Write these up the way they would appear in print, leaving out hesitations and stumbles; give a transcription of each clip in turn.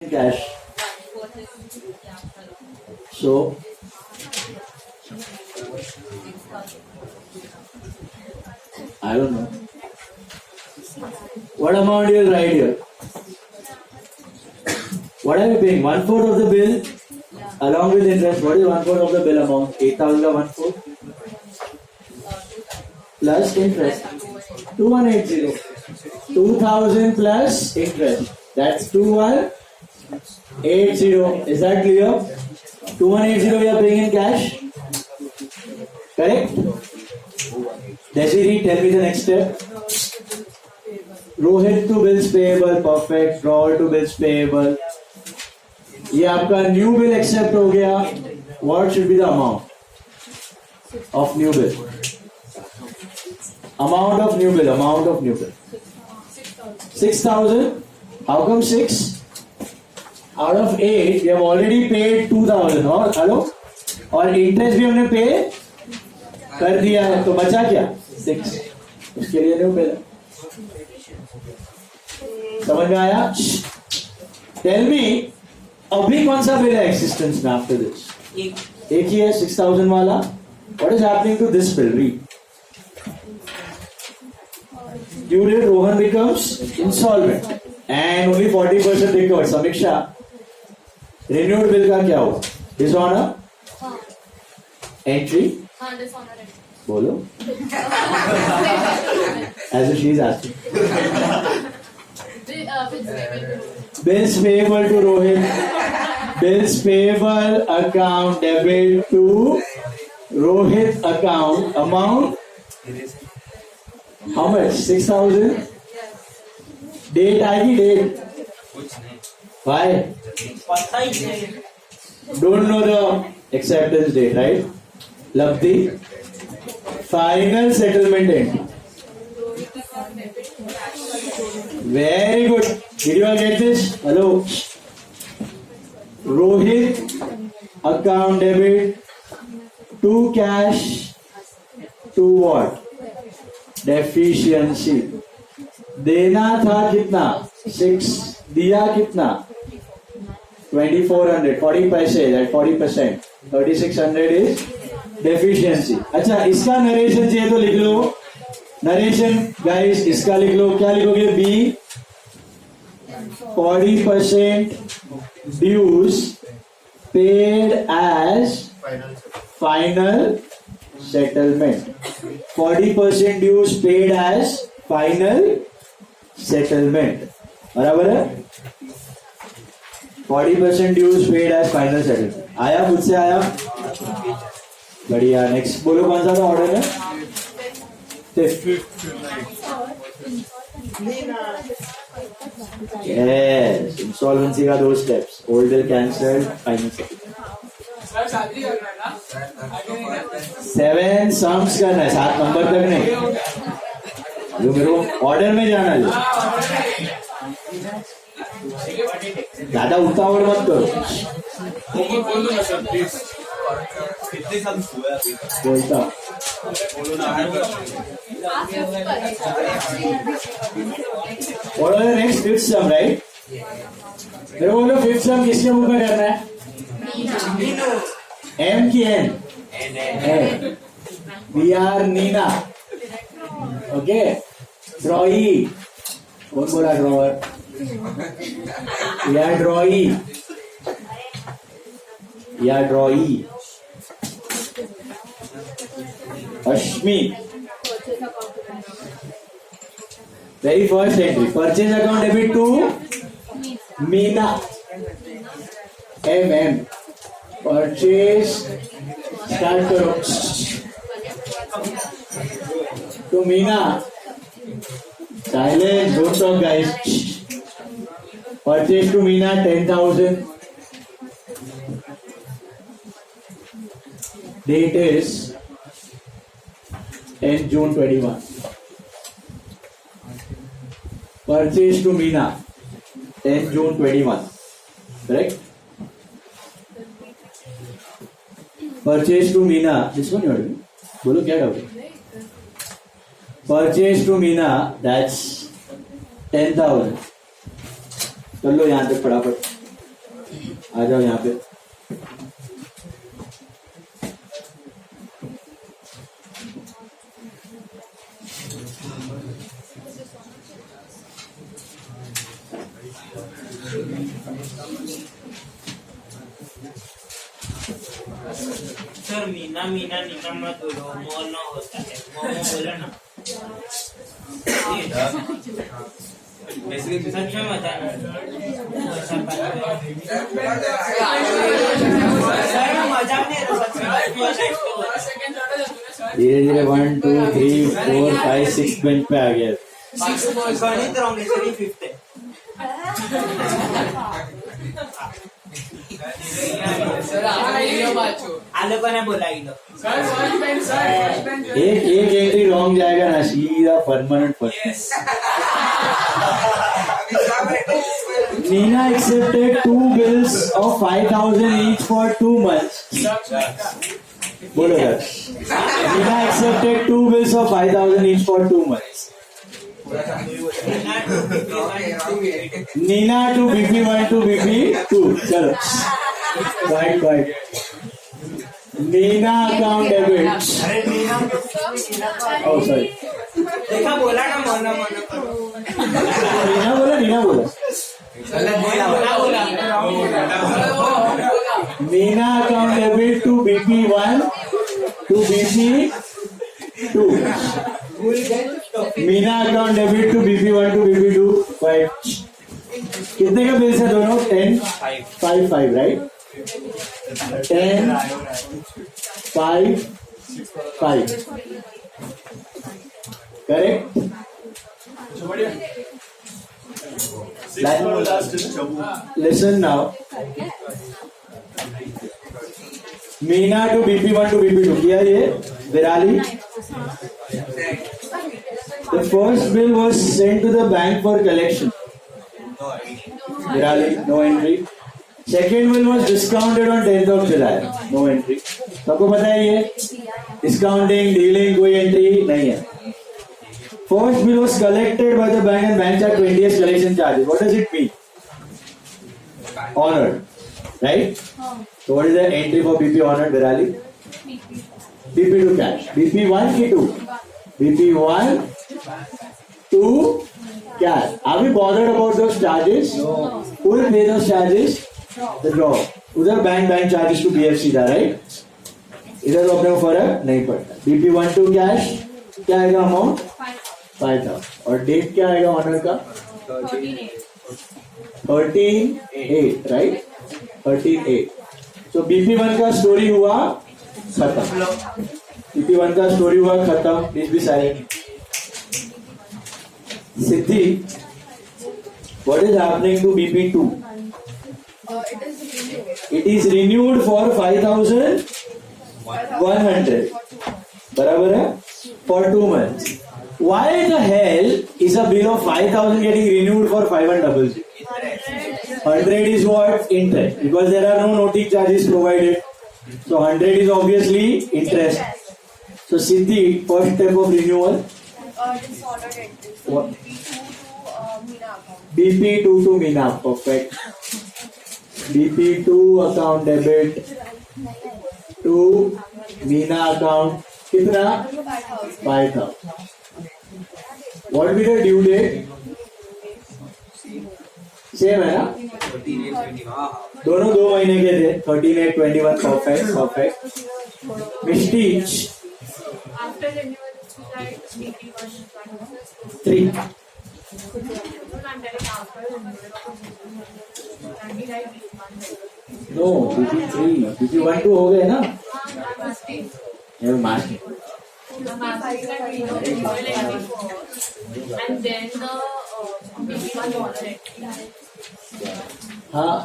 cash. So I don't know. What amount you will write here? What are you paying? 1/4 of the bill along with interest. What is 1/4 of the bill amount? 8,000 ka 1/4 plus interest. 2180. 2,000 plus interest. That's 2180. Is that clear? 2180 we are paying in cash. Correct? Desiree, tell me the next step. Rohit to bills payable, perfect. Raul to bills payable. ये आपका new bill accept हो गया. What should be the amount of new bill? Amount of new bill. 6,000. How come 6? Out of 8 we have already paid 2,000. और hello और interest भी हमने पे कर दिया है, तो बचा क्या? 6. उसके लिए न्यू बिल. समझ में आया? टेल मी, अभी कौन सा बिल है एक्सिस्टेंस में आफ्टर दिस? एक ही है 6,000 वाला. What is happening to this bill? Read. Due date Rohan becomes insolvent and only 40% recovered. Samiksha, renewed bill का क्या हो? Dishonour entry. बोलो. As she is asking. Bills payable to Rohit. Bills payable account debit to Rohit account. Amount how much? 6,000. Date आएगी date. Why? Don't know the acceptance date, right? Lavdi. Final settlement date. Very good. Did you all get this? Hello. Rohit account debit to cash to what? Deficiency. देना था कितना? 6. दिया कितना? 2,400. 40 पैसे. That 40%. 3,600 is deficiency. अच्छा, इसका narration चाहिए तो लिख लो. नरेशन गाइस इसका लिख लो. क्या लिखोगे? B 40% dues paid as final settlement. 40% dues paid as final settlement. बराबर है? 40% dues paid as final settlement. आया? मुझसे आया? बढ़िया. नेक्स्ट बोलो, कौन सा था ऑर्डर में? Yes, insolvency का 2 steps. Old bill cancelled, final settlement. 7 sums करना है, 7 नंबर तक नहीं. जो मेरे को ऑर्डर में जाना है. ज्यादा उतावड़ मत करो. बोलता और नेक्स्ट फिफ्थ सम, राइट? मेरे बोलो फिफ्थ सम किसके मुंह में करना है? एम की एन? वी आर नीना. ओके. ड्रॉई. कौन बोला ड्रॉवर? या ड्रॉई. या ड्रॉई. Ashmi. Very first entry. Purchase account debit to Meena. MM. Purchase. Start करो. To Meena. Silence. Don't talk, guys. Purchase to Meena 10,000. Date is 10 June 21. Purchase to Meena 10 June 21. Correct? Purchase to Meena. This one you are doing? बोलो क्या doubt है? Purchase to Meena, that's 10,000. कर लो यहाँ तक फटाफट. आ जाओ यहाँ पे। सर मीना मीना नीना मत बोलो, मोर न होता है, मोमो बोलो ना। सच में बताना सर, मजाक नहीं है सच में। धीरे धीरे 1 2 3 4 5 6 बेंच पे आ गया। गणित रॉन्ग है सर, ये फिफ्थ है। आलो का नहीं बोला इलो। एक एंट्री रॉन्ग जाएगा ना, सीधा परमानेंट पर। Nina accepted 2 bills of 5,000 each for 2 months. बोलो यार। Nina accepted 2 bills of 5,000 each for 2 months. Nina to BP1 to BP2. चलो। Quiet. Nina account debit. Oh sorry. देखा बोला ना मना मना करो। नीना बोला। Nina account debit to BP1 to BP2. Nina account debit to BP1 to BP2. 5. कितने का बिल है दोनों? 10 5 right? 10 5 5 correct? Listen now. Meena to BP1 to BP2 किया ये Virali. The first bill was sent to the bank for collection. Virali, no entry. Second bill was discounted on 10th of July. No entry. सबको पता है ये discounting, dealing कोई entry नहीं है. First bill was collected by the bank and bank charged 20 days collection charges. What does it mean? Honored, right? So what is the entry for BP honored, Virali? BP2 cash. BP1 की 2. BP1 to cash. Are we bothered about those charges? No. Who will pay those charges? The drawer. उधर bank charges to BFC था, right? इधर तो अपने को फर्क नहीं पड़ता. BP1 to cash क्या आएगा अमाउंट? 5,000. और डेट क्या आएगा ऑनर का? 13/8, right? 13/8. So BP1 का स्टोरी हुआ खत्म. BP1 का स्टोरी हुआ खत्म. Please be silent. Siddhi, what is happening to BP2? It is renewed for 5,100. बराबर है? For 2 months. Why the hell is a bill of 5,000 getting renewed for 5,100? 100 is what? Interest. Because there are no notice charges provided. So 100 is obviously interest. So Siddhi, first step of renewal. What? BP2 to Meena. Perfect. BP2 account debit to Meena account. कितना? 5,000. What will be the due date? Same है ना? दोनों 2 महीने के थे. 13/8/21. Perfect. Misty. After renewal, like BP1 3. I'm telling after No, BP3. BP1 2 हो गए ना? ये मार्च में. and then the BP1 order. हाँ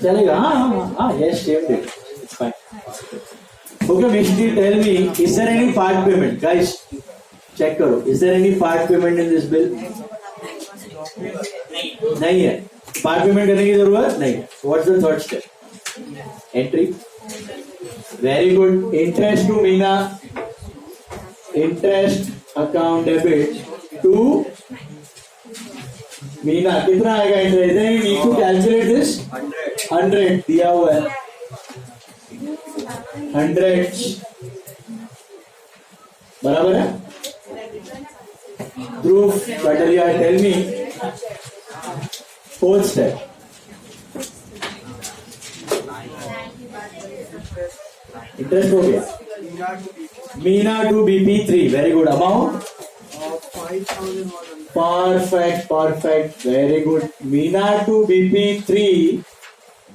चलेगा. हाँ yes, same date. It's fine. Okay, Mishti, tell me, is there any part payment? Guys, check करो. Is there any part payment in this bill? नहीं है. Part payment करने की जरूरत नहीं. What's the third step? Entry. Very good. Interest to Meena. Interest account debit to Meena. कितना आएगा interest? Then you need to calculate this 100 दिया हुआ है 100 बराबर है Dhruv Kataria tell me fourth step interest हो गया Meena to BP3 very good amount perfect very good Meena to BP3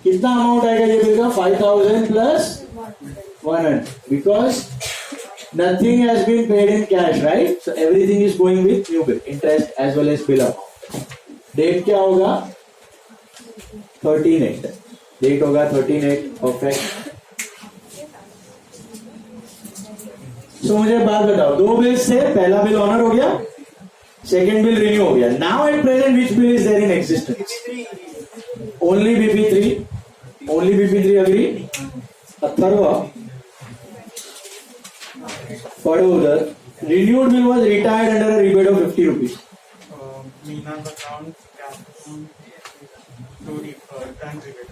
कितना अमाउंट आएगा ये बिल का 5000 plus 100 because nothing has been paid in cash right so everything is going with new bill interest as well as bill amount date क्या होगा 13/8 date होगा 13/8 perfect so मुझे बात बताओ दो बिल से पहला बिल ऑनर हो गया सेकेंड बिल रिन्यू हो गया now at present which bill is there in existence only BP3 agree Atharva पढ़ो उधर renewed bill was retired under a rebate of 50 rupees Meena's account cash to return rebate.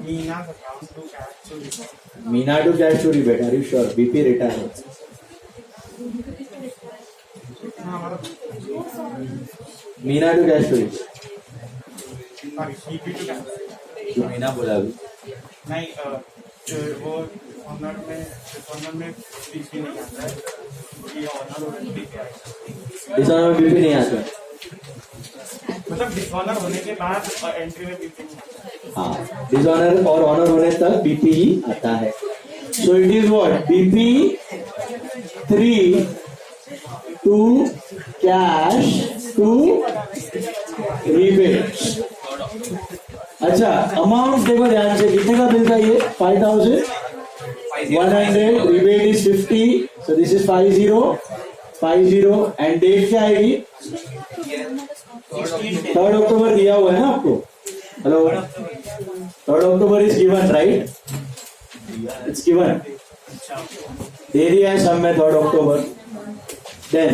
Meena's account to cash to rebate. Meena to cash to rebate are you sure BP retired Meena to cash to rebate Sorry, BP to cash. जो मीना बोला अभी नहीं वो honour में BP नहीं आता है ये ऑनर और BP आएगा डिसऑनर BP नहीं आता मतलब डिसऑनर होने के बाद एंट्री में BP नहीं आता हाँ डिसऑनर और ऑनर होने तक BP ही आता है so it is what BP3 to cash to rebate अच्छा अमाउंट देखो ध्यान से कितने का बिल था ये 5100 rebate is 50 so this is 50 and date क्या आएगी 3rd October दिया हुआ है ना आपको hello 3rd October is given right it's given दे दिया है सब में 3rd October then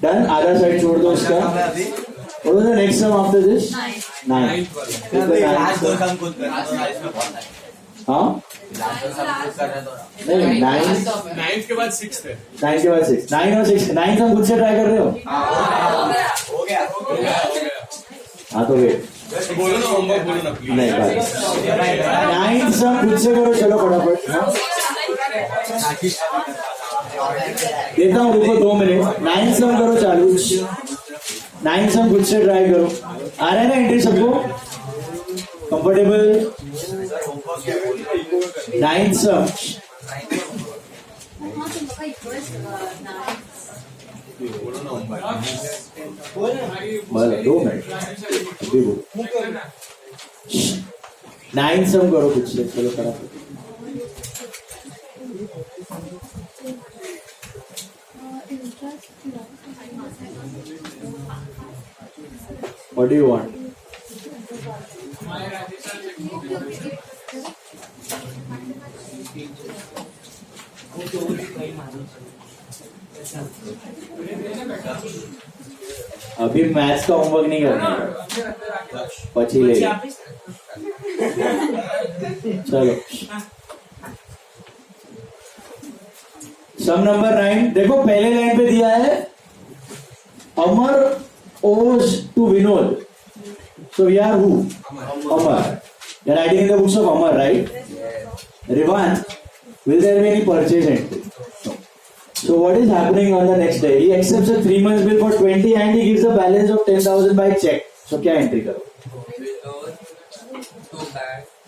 done आधा साइड छोड़ दो इसका what was the next sum after this 9 हाँ नहीं 9 के बाद 6 है 9 के बाद 6 9 और 6 9 सम खुद से ट्राई कर रहे हो हाँ तो वेट बोलो ना होमवर्क बोलो ना प्लीज नहीं भाई 9 सम खुद से करो चलो फटाफट देता हूँ रुको 2 मिनट 9 सम करो चालू 9 सम खुद से ट्राई करो आ रहा है ना एंट्री सबको कंफर्टेबल 9 सम बोलो 2 मिनट 9 सम करो खुद से चलो फटाफट What do you want? अभी मैथ्स का होमवर्क नहीं करना पची ले चलो सम नंबर 9 देखो पहले लाइन पे दिया है अमर owes to Vinod. So we are who? Amar. You are writing in the books of Amar, right? Rivan, will there be any purchase entry? No. So what is happening on the next day? He accepts a 3 months bill for 20 and he gives a balance of 10,000 by check. So क्या entry करो?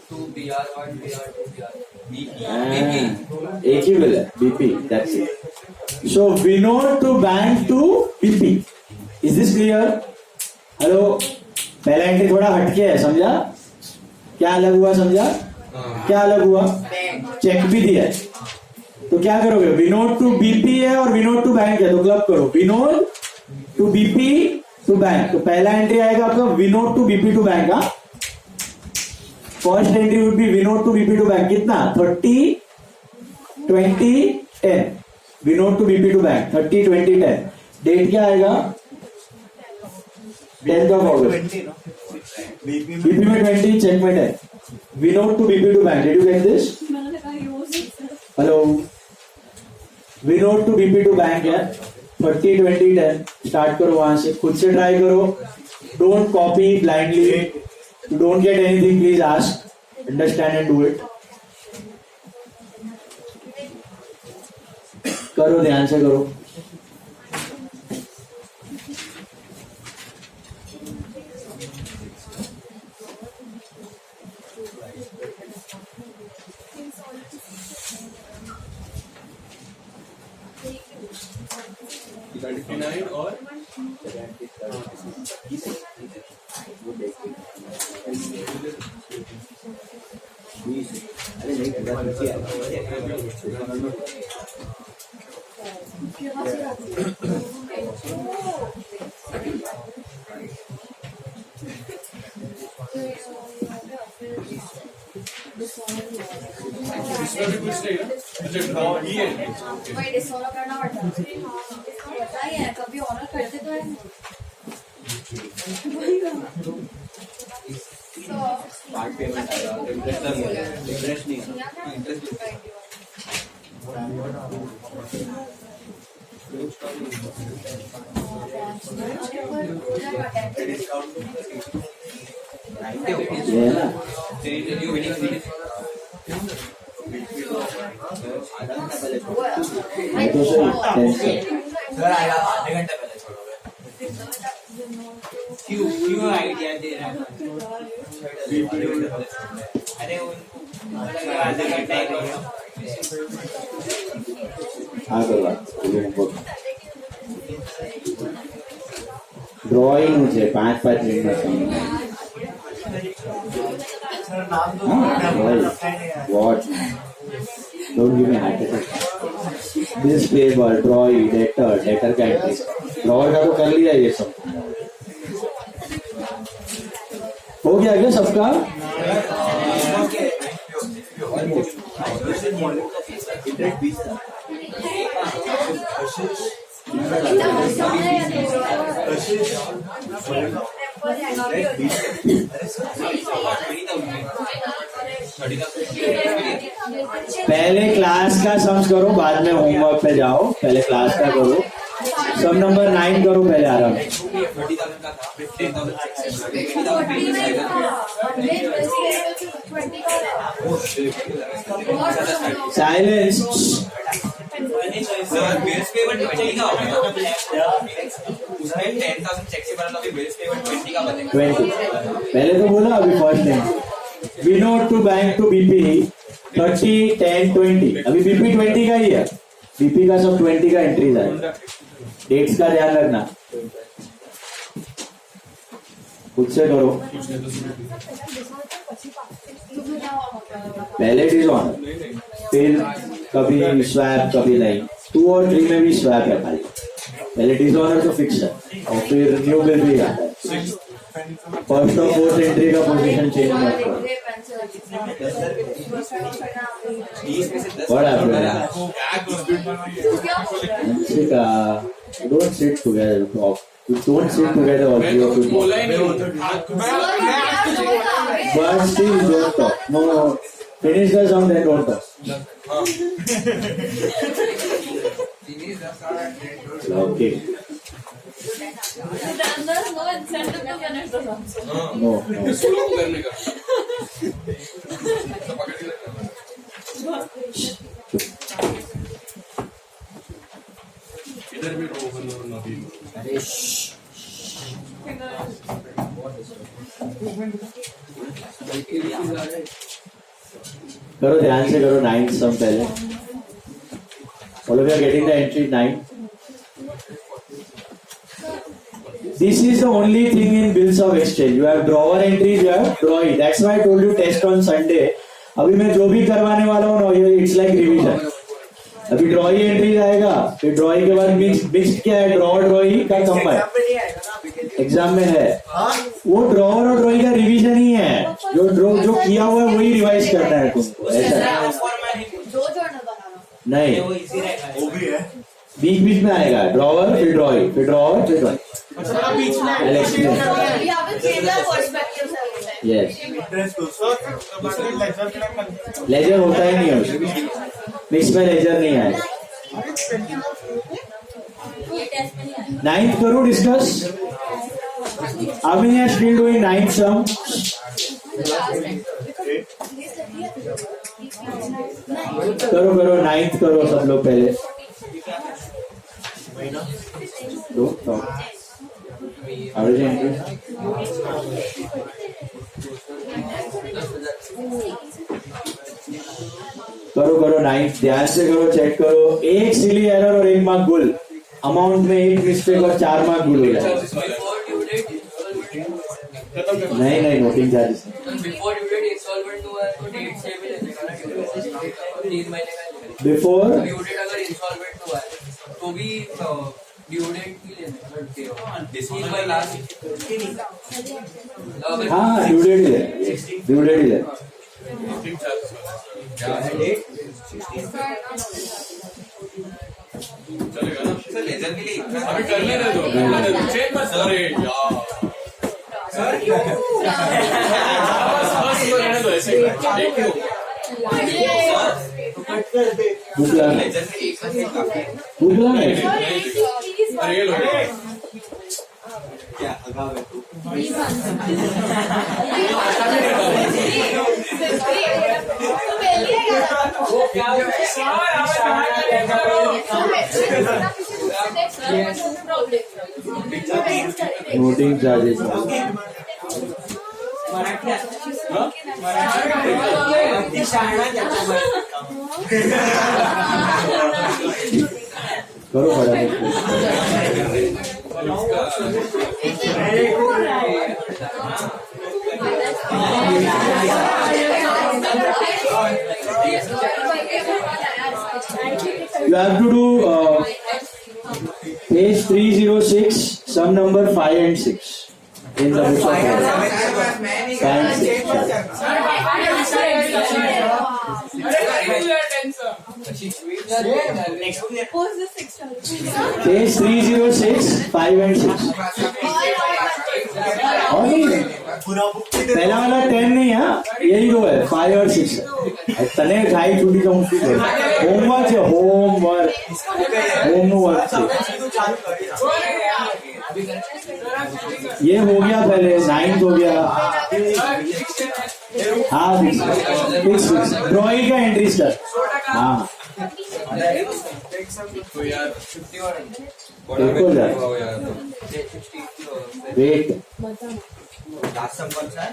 Two BR, 1 BR, 2 BR. एक ही bill है BP. That's it. So Vinod to bank to BP. Is this clear? Hello पहला entry थोड़ा हटके है समझा क्या अलग हुआ समझा क्या अलग हुआ चेक भी दिया है तो क्या करोगे विनोद टू बीपी है और विनोद टू बैंक है तो क्लब करो Vinod to BP to bank तो पहला एंट्री आएगा आपका Vinod to BP to bank का first entry would be Vinod to BP to bank कितना 30/20/10 Vinod to BP to bank 30/20/10 date क्या आएगा 10th of August. BP में 20 checkmate है. V-note to BP to bank. Did you get this? Hello. V-note to BP to bank है. 30, 20, 10. Start करो वहाँ से. खुद से try करो. Don't copy blindly. You don't get anything, please ask. Understand and do it. करो, ध्यान से करो. और इसमें भी कुछ नहीं है, मुझे ड्रॉ ही है. भाई डिसऑनर करना पड़ता है पता ही है कभी ऑनर करते तो है पार्ट पेमेंट आएगा इंटरेस्ट नहीं है इंटरेस्ट ये है ना. ये तो सही. 10 से. सर आएगा आधे घंटे पहले छोड़ोगे क्यों आइडिया दे रहा है? अरे उनको आधा घंटा ही करो. हाँ करो. ड्रॉइंग मुझे 5-5 मिनट में समझ. What? Don't give me heart attack. This paper, drawing, debtor का एंट्री. ड्रॉवर का तो कर लिया ये सब. हो गया क्या सबका? पहले क्लास का सम्स करो, बाद में होमवर्क पे जाओ. पहले क्लास का करो. सम नंबर 9 करो पहले आराम. 30,000 का था 15,000 साइलेंस. सर बिल्स पेमेंट 20 का होगा उसमें 10,000 चेक से बना तो बिल्स पेमेंट 20 का बनेगा. 20 पहले तो बोला. अभी first time V-note to bank to BP 30, 10, 20. अभी BP 20 का ही है. BP का सब 20 का एंट्रीज है. डेट्स का ध्यान रखना. खुद से करो. पहले डिसऑनर, फिर कभी स्वैप, कभी नहीं. 2 और 3 में भी स्वैप है खाली. पहले डिसऑनर तो फिक्स है और फिर न्यू बिल भी आता है. फर्स्ट और फोर्थ एंट्री का पोजीशन चेंज मत करो. What happened? You don't sit together to talk. You don't sit together also. You have to बोला ही talk. नहीं. But still don't talk. No. Finish the song, then don't talk. Okay. No. Solo करने का तो पकड़ के रखना. इधर भी रोहन और नबील. करो, ध्यान से करो. 9 सम पहले. All of you are getting the entry 9. This is the only thing in bills of exchange. You have drawer entries, you have drawing. That's why I told you test on Sunday. अभी मैं जो भी करवाने वाला हूँ ना, it's like revision. अभी drawing entries आएगा, फिर ड्रॉइंग के बाद मिक्स क्या है, ड्रॉवर ड्रॉइंग का कम है. एग्जाम में है वो ड्रॉवर और ड्रॉइंग का रिवीजन ही है. जो किया हुआ है वही रिवाइज करना है तुमको. ऐसा नहीं, वो इजी रहेगा. वो भी है. बीच बीच में आएगा ड्रॉवर, फिर ड्रॉइंग, फिर ड्रॉवर, फिर drawing. I'll explain. We have to change our perspectives every time. Yes. बाकी लेक्चर के लिए कल लेजर होता ही नहीं है उसमें, मिक्स में लेजर नहीं आया. ये टेस्ट में नहीं आया. 9th करो discuss. How many are still doing 9th sum? करो 9th करो सब लोग पहले. दो average entry. करो 9th ध्यान से करो, चेक करो. एक सिली एरर और 1 मार्क गुल. अमाउंट में 1 मिस्टेक और 4 मार्क गुल हो जाए. नहीं noting charges. Before due date installment हुआ है तो डेट से भी लगेगा ना, 3 महीने का. बिफोर ड्यू डेट अगर इंस्टॉलमेंट हुआ है तो भी ड्यू डेट की लेना. This is my last. हाँ ड्यू डेट है. नोटिंग चार्जेस चलेगा ना. सर लेजर के लिए इतना अभी करने दे दो. चेक मत सर यार. बस रहने दो ऐसे. देखो बुकला नहीं. लेजर के लिए एक ही काफी है. बुकला नहीं. अरे ये लो. क्या अगाव है तू. Noting charges. करो You have to do page 306, sum number 5 and 6 in the book of Maths. 5 and 6. Page 306, 5 and 6. और नहीं, पहला वाला 10 नहीं है, यही दो है, 5 और 6. तने खाई छुट्टी का मुश्किल है. होमवर्क है, होमवर्क ये हो गया. पहले 9th हो गया. हाँ फिक्स ड्रॉइंग का एंट्री स्टार. हाँ तो यार देखो यार. वेट लास्ट सम कौन सा है.